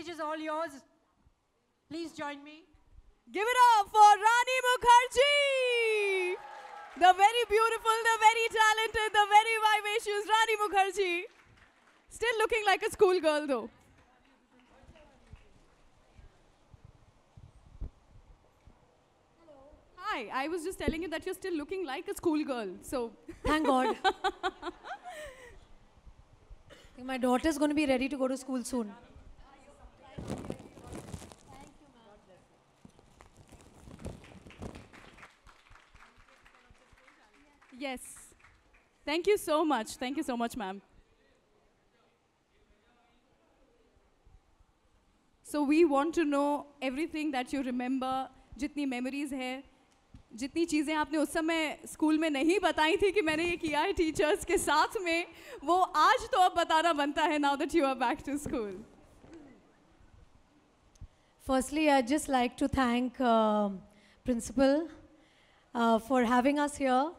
stage is all yours. Please join me. Give it up for Rani Mukerji! The very beautiful, the very talented, the very vivacious Rani Mukerji. Still looking like a schoolgirl though. Hi, I was just telling you that you're still looking like a schoolgirl, so. Thank God. My daughter's going to be ready to go to school soon. Yes. Thank you so much. Thank you so much, ma'am. So we want to know everything that you remember, जितनी memories है, जितनी चीज़ें आपने उस समय school में नहीं बताई थी कि मैंने ये किया है टीचर्स के साथ में, वो आज तो अब बताना बनता है now that you are back to school. Firstly, I'd just like to thank Principal for having us here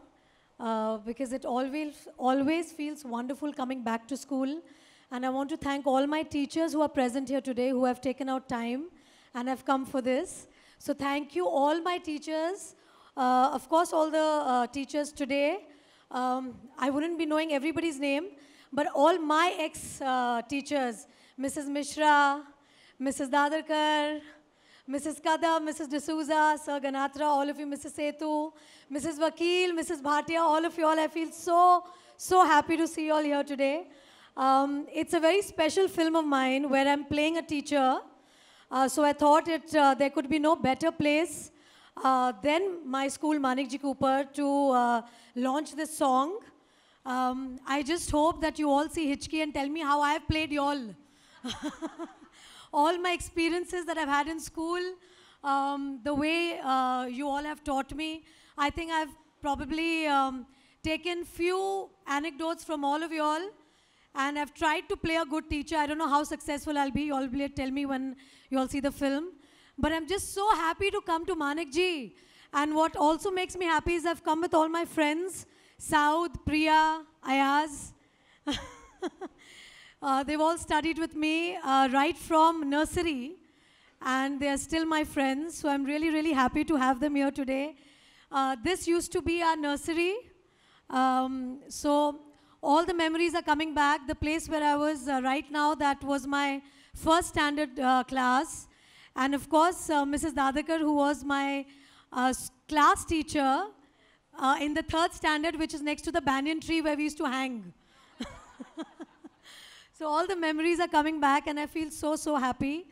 because it always feels wonderful coming back to school. And I want to thank all my teachers who are present here today who have taken out time and have come for this. So thank you all my teachers. Of course, all the teachers today. I wouldn't be knowing everybody's name, but all my ex-teachers, Mrs. Mishra, Mrs. Dadarkar, Mrs. Kadam, Mrs. D'Souza, Sir Ganatra, all of you, Mrs. Setu, Mrs. Vakil, Mrs. Bhatia, all of you all, I feel so happy to see you all here today. It's a very special film of mine where I'm playing a teacher. So I thought there could be no better place than my school, Manikji Cooper, to launch this song. I just hope that you all see Hichki and tell me how I have played you all. All my experiences that I've had in school, the way you all have taught me, I think I've probably taken few anecdotes from all of you all. And I've tried to play a good teacher. I don't know how successful I'll be. You all will tell me when you all see the film. But I'm just so happy to come to Manikji. And what also makes me happy is I've come with all my friends, Saud, Priya, Ayaz. They've all studied with me right from nursery. And they're still my friends. So I'm really, really happy to have them here today. This used to be our nursery. So all the memories are coming back. The place where I was right now, that was my first standard class. And of course, Mrs. Dadakar, who was my class teacher in the 3rd standard, which is next to the banyan tree where we used to hang. So all the memories are coming back and I feel so happy.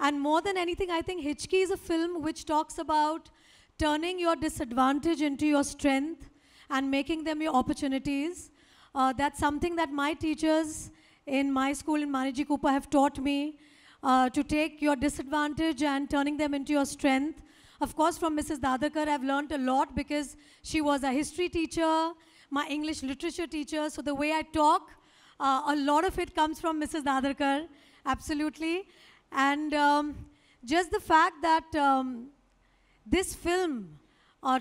And more than anything, I think Hichki is a film which talks about turning your disadvantage into your strength and making them your opportunities. That's something that my teachers in my school in Manikji Cooper have taught me, to take your disadvantage and turning them into your strength. Of course, from Mrs. Dadakar, I've learned a lot because she was a history teacher, my English literature teacher. So the way I talk, a lot of it comes from Mrs. Dadakar, absolutely. And just the fact that this film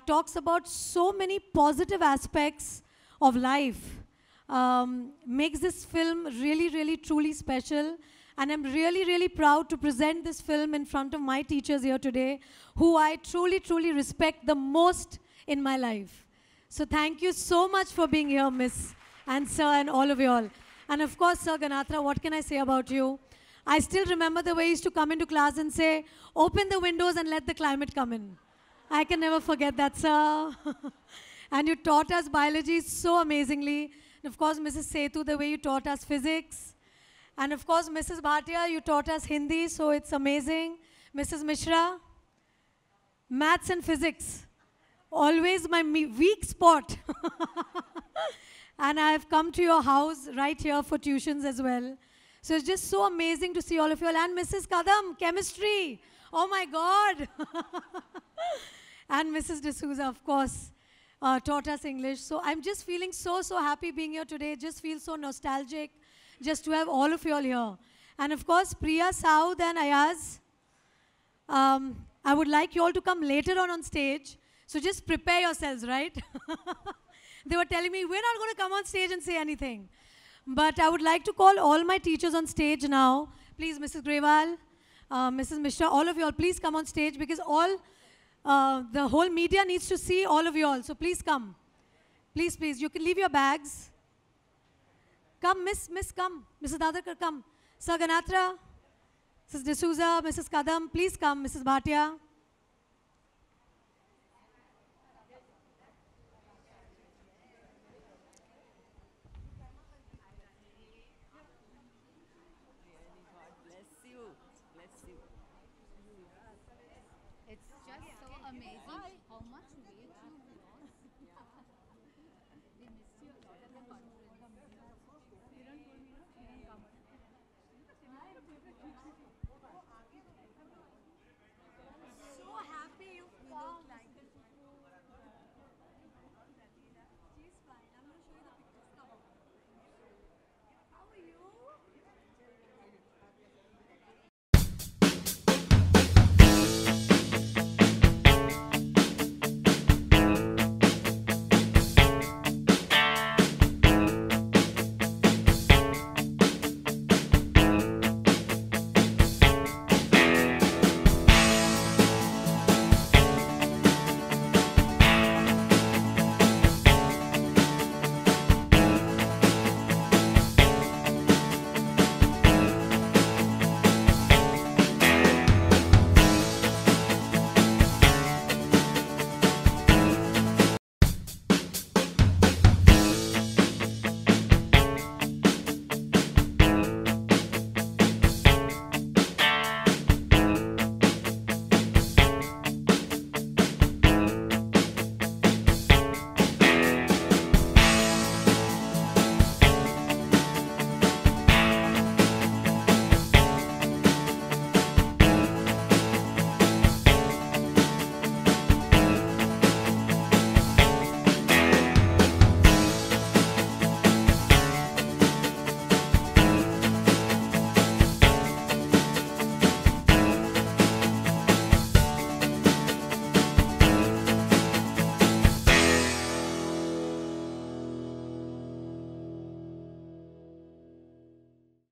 talks about so many positive aspects of life makes this film really, truly special. And I'm really proud to present this film in front of my teachers here today, who I truly respect the most in my life. So thank you so much for being here, Miss and Sir and all of you all. And of course, Sir Ganatra, what can I say about you? I still remember the way you used to come into class and say, open the windows and let the climate come in. I can never forget that, sir. And you taught us biology so amazingly. And of course, Mrs. Setu, the way you taught us physics. And of course, Mrs. Bhatia, you taught us Hindi, so it's amazing. Mrs. Mishra, maths and physics, always my weak spot. And I've come to your house right here for tuitions as well. So it's just so amazing to see all of you all. And Mrs. Kadam, chemistry, oh my God. And Mrs. D'Souza, of course, taught us English. So I'm just feeling so happy being here today. Just feel so nostalgic just to have all of you all here. And of course, Priya, Saud and Ayaz, I would like you all to come later on stage. So just prepare yourselves, right? They were telling me, we're not going to come on stage and say anything. But I would like to call all my teachers on stage now. Please, Mrs. Grewal, Mrs. Mishra, all of you all, please come on stage because the whole media needs to see all of you all. So please come. Please, please. You can leave your bags. Come, Miss, come. Mrs. Dadakar, come. Sir Ganatra, Mrs. D'Souza, Mrs. Kadam, please come. Mrs. Bhatia. It's just so amazing how much weight you lost. We missed you a lot at the conference. Kiran told me, Kiran come.